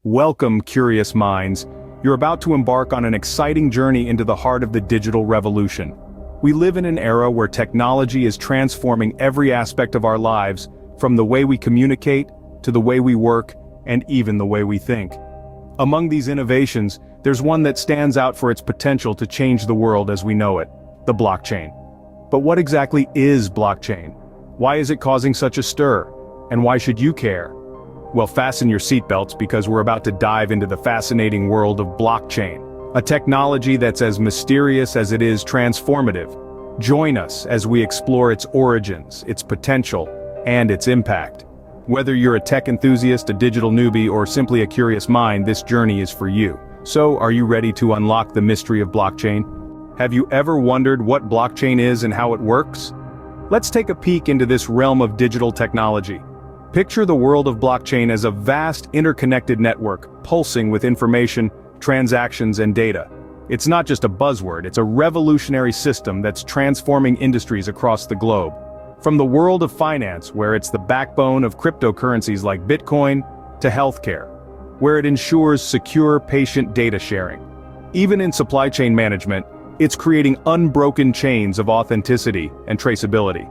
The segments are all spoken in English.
Welcome, curious minds. You're about to embark on an exciting journey into the heart of the digital revolution. We live in an era where technology is transforming every aspect of our lives, from the way we communicate, to the way we work, and even the way we think. Among these innovations, there's one that stands out for its potential to change the world as we know it: the blockchain. But what exactly is blockchain? Why is it causing such a stir? And why should you care? Well, fasten your seatbelts because we're about to dive into the fascinating world of blockchain, a technology that's as mysterious as it is transformative. Join us as we explore its origins, its potential, and its impact. Whether you're a tech enthusiast, a digital newbie, or simply a curious mind, this journey is for you. So, are you ready to unlock the mystery of blockchain? Have you ever wondered what blockchain is and how it works? Let's take a peek into this realm of digital technology. Picture the world of blockchain as a vast, interconnected network, pulsing with information, transactions, and data. It's not just a buzzword, it's a revolutionary system that's transforming industries across the globe. From the world of finance, where it's the backbone of cryptocurrencies like Bitcoin, to healthcare, where it ensures secure patient data sharing. Even in supply chain management, it's creating unbroken chains of authenticity and traceability.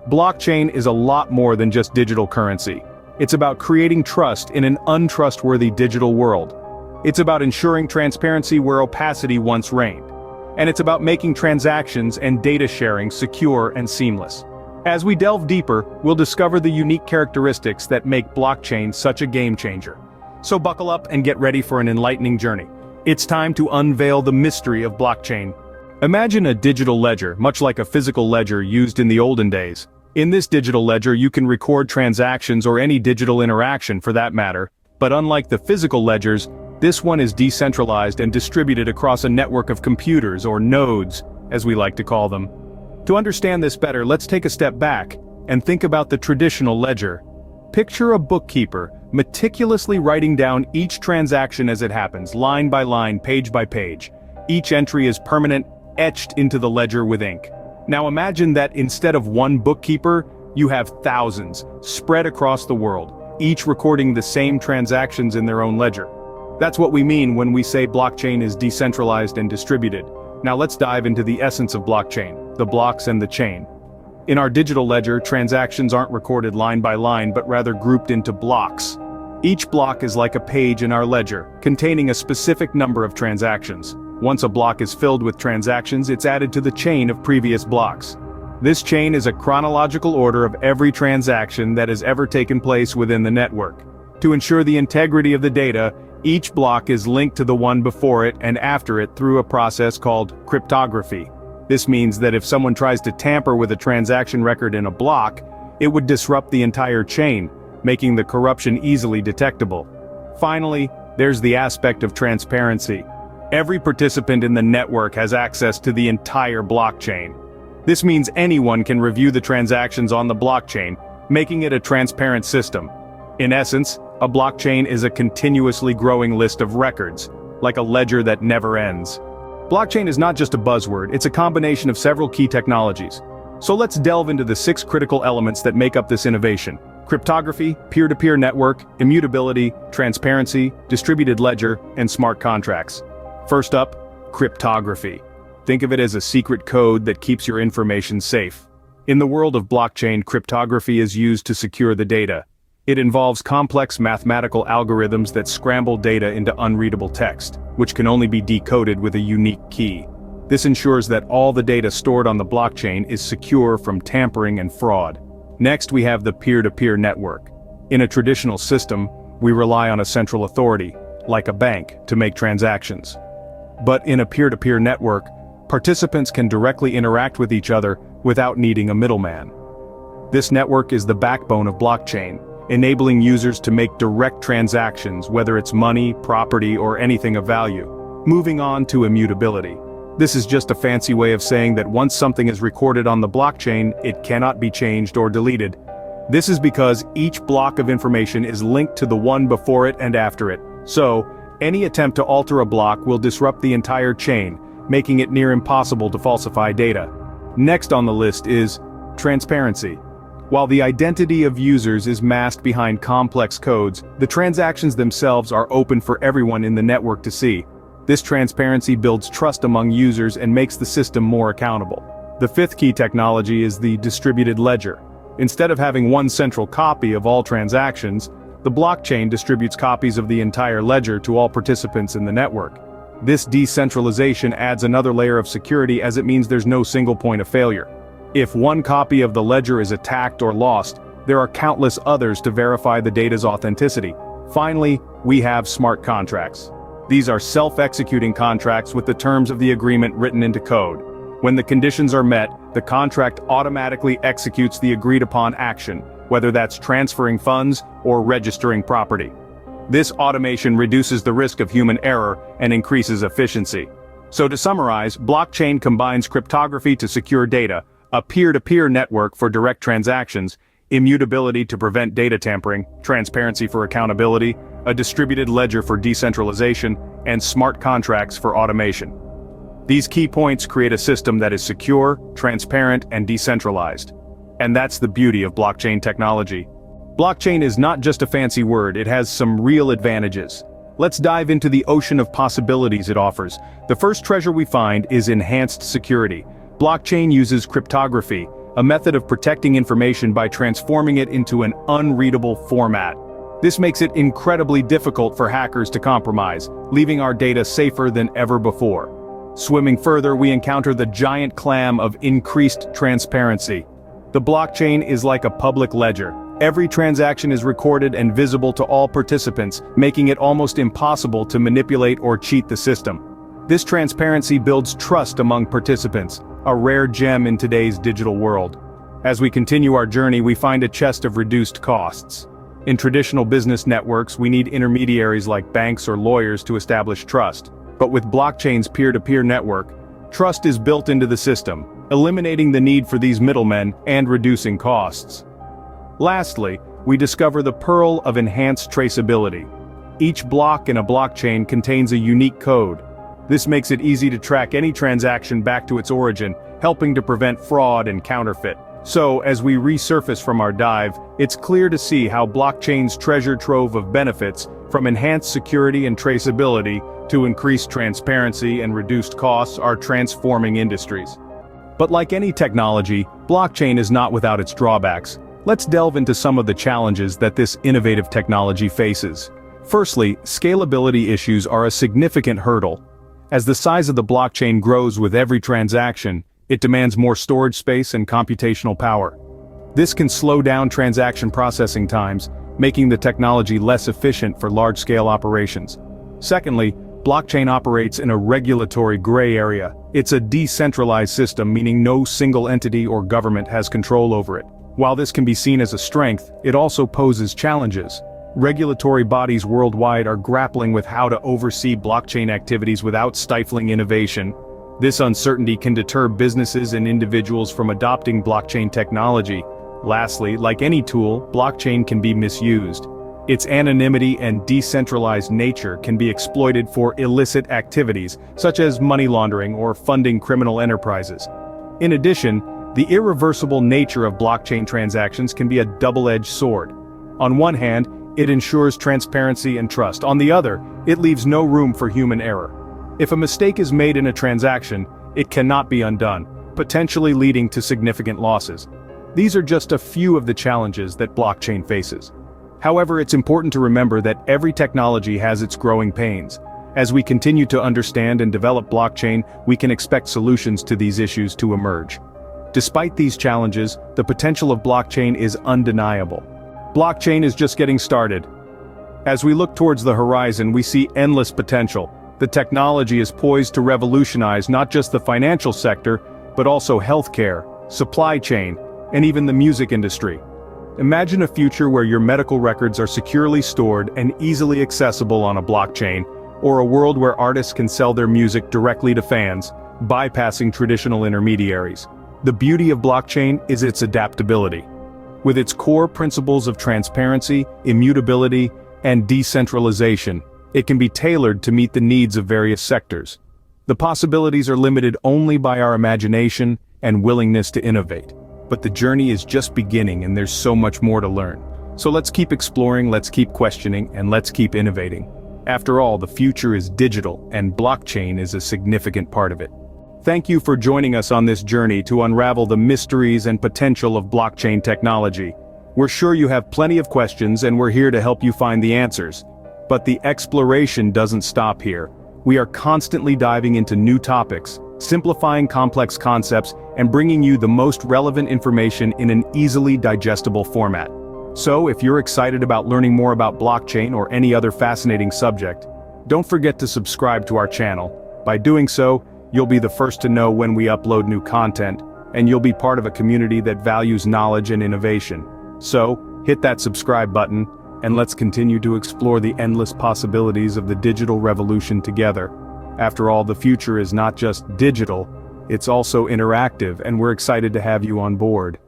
Blockchain is a lot more than just digital currency. It's about creating trust in an untrustworthy digital world. It's about ensuring transparency where opacity once reigned. And it's about making transactions and data sharing secure and seamless. As we delve deeper, we'll discover the unique characteristics that make blockchain such a game changer. So buckle up and get ready for an enlightening journey. It's time to unveil the mystery of blockchain. Imagine a digital ledger, much like a physical ledger used in the olden days. In this digital ledger, you can record transactions or any digital interaction for that matter, but unlike the physical ledgers, this one is decentralized and distributed across a network of computers, or nodes, as we like to call them. To understand this better, let's take a step back and think about the traditional ledger. Picture a bookkeeper meticulously writing down each transaction as it happens, line by line, page by page. Each entry is permanent, etched into the ledger with ink. Now imagine that instead of one bookkeeper, you have thousands, spread across the world, each recording the same transactions in their own ledger. That's what we mean when we say blockchain is decentralized and distributed. Now let's dive into the essence of blockchain, the blocks and the chain. In our digital ledger, transactions aren't recorded line by line but rather grouped into blocks. Each block is like a page in our ledger, containing a specific number of transactions. Once a block is filled with transactions, it's added to the chain of previous blocks. This chain is a chronological order of every transaction that has ever taken place within the network. To ensure the integrity of the data, each block is linked to the one before it and after it through a process called cryptography. This means that if someone tries to tamper with a transaction record in a block, it would disrupt the entire chain, making the corruption easily detectable. Finally, there's the aspect of transparency. Every participant in the network has access to the entire blockchain. This means anyone can review the transactions on the blockchain, making it a transparent system. In essence, a blockchain is a continuously growing list of records, like a ledger that never ends. Blockchain is not just a buzzword, it's a combination of several key technologies. So let's delve into the 6 critical elements that make up this innovation: cryptography, peer-to-peer network, immutability, transparency, distributed ledger, and smart contracts. First up, cryptography. Think of it as a secret code that keeps your information safe. In the world of blockchain, cryptography is used to secure the data. It involves complex mathematical algorithms that scramble data into unreadable text, which can only be decoded with a unique key. This ensures that all the data stored on the blockchain is secure from tampering and fraud. Next, we have the peer-to-peer network. In a traditional system, we rely on a central authority, like a bank, to make transactions. But in a peer-to-peer network, participants can directly interact with each other without needing a middleman. This network is the backbone of blockchain, enabling users to make direct transactions, whether it's money, property, or anything of value. Moving on to immutability. This is just a fancy way of saying that once something is recorded on the blockchain, it cannot be changed or deleted. This is because each block of information is linked to the one before it and after it. So, any attempt to alter a block will disrupt the entire chain, making it near impossible to falsify data. Next on the list is transparency. While the identity of users is masked behind complex codes, the transactions themselves are open for everyone in the network to see. This transparency builds trust among users and makes the system more accountable. The fifth key technology is the distributed ledger. Instead of having one central copy of all transactions, the blockchain distributes copies of the entire ledger to all participants in the network. This decentralization adds another layer of security as it means there's no single point of failure. If one copy of the ledger is attacked or lost, there are countless others to verify the data's authenticity. Finally, we have smart contracts. These are self-executing contracts with the terms of the agreement written into code. When the conditions are met, the contract automatically executes the agreed-upon action, whether that's transferring funds or registering property. This automation reduces the risk of human error and increases efficiency. So to summarize, blockchain combines cryptography to secure data, a peer-to-peer network for direct transactions, immutability to prevent data tampering, transparency for accountability, a distributed ledger for decentralization, and smart contracts for automation. These key points create a system that is secure, transparent, and decentralized. And that's the beauty of blockchain technology. Blockchain is not just a fancy word, it has some real advantages. Let's dive into the ocean of possibilities it offers. The first treasure we find is enhanced security. Blockchain uses cryptography, a method of protecting information by transforming it into an unreadable format. This makes it incredibly difficult for hackers to compromise, leaving our data safer than ever before. Swimming further, we encounter the giant clam of increased transparency. The blockchain is like a public ledger. Every transaction is recorded and visible to all participants, making it almost impossible to manipulate or cheat the system. This transparency builds trust among participants, a rare gem in today's digital world. As we continue our journey, we find a chest of reduced costs. In traditional business networks, we need intermediaries like banks or lawyers to establish trust. But with blockchain's peer-to-peer network, trust is built into the system, eliminating the need for these middlemen and reducing costs. Lastly, we discover the pearl of enhanced traceability. Each block in a blockchain contains a unique code. This makes it easy to track any transaction back to its origin, helping to prevent fraud and counterfeit. So, as we resurface from our dive, it's clear to see how blockchain's treasure trove of benefits, from enhanced security and traceability to increased transparency and reduced costs, are transforming industries. But like any technology, blockchain is not without its drawbacks. Let's delve into some of the challenges that this innovative technology faces. Firstly, scalability issues are a significant hurdle. As the size of the blockchain grows with every transaction, it demands more storage space and computational power. This can slow down transaction processing times, making the technology less efficient for large-scale operations. Secondly, blockchain operates in a regulatory gray area. It's a decentralized system, meaning no single entity or government has control over it. While this can be seen as a strength, it also poses challenges. Regulatory bodies worldwide are grappling with how to oversee blockchain activities without stifling innovation. This uncertainty can deter businesses and individuals from adopting blockchain technology. Lastly, like any tool, blockchain can be misused. Its anonymity and decentralized nature can be exploited for illicit activities, such as money laundering or funding criminal enterprises. In addition, the irreversible nature of blockchain transactions can be a double-edged sword. On one hand, it ensures transparency and trust. On the other, it leaves no room for human error. If a mistake is made in a transaction, it cannot be undone, potentially leading to significant losses. These are just a few of the challenges that blockchain faces. However, it's important to remember that every technology has its growing pains. As we continue to understand and develop blockchain, we can expect solutions to these issues to emerge. Despite these challenges, the potential of blockchain is undeniable. Blockchain is just getting started. As we look towards the horizon, we see endless potential. The technology is poised to revolutionize not just the financial sector, but also healthcare, supply chain, and even the music industry. Imagine a future where your medical records are securely stored and easily accessible on a blockchain, or a world where artists can sell their music directly to fans, bypassing traditional intermediaries. The beauty of blockchain is its adaptability. With its core principles of transparency, immutability, and decentralization, it can be tailored to meet the needs of various sectors. The possibilities are limited only by our imagination and willingness to innovate. But the journey is just beginning and there's so much more to learn. So let's keep exploring, let's keep questioning, and let's keep innovating. After all, the future is digital, and blockchain is a significant part of it. Thank you for joining us on this journey to unravel the mysteries and potential of blockchain technology. We're sure you have plenty of questions and we're here to help you find the answers. But the exploration doesn't stop here. We are constantly diving into new topics, simplifying complex concepts, and bringing you the most relevant information in an easily digestible format. So, if you're excited about learning more about blockchain or any other fascinating subject, don't forget to subscribe to our channel. By doing so, you'll be the first to know when we upload new content, and you'll be part of a community that values knowledge and innovation. So, hit that subscribe button, and let's continue to explore the endless possibilities of the digital revolution together. After all, the future is not just digital, it's also interactive, and we're excited to have you on board.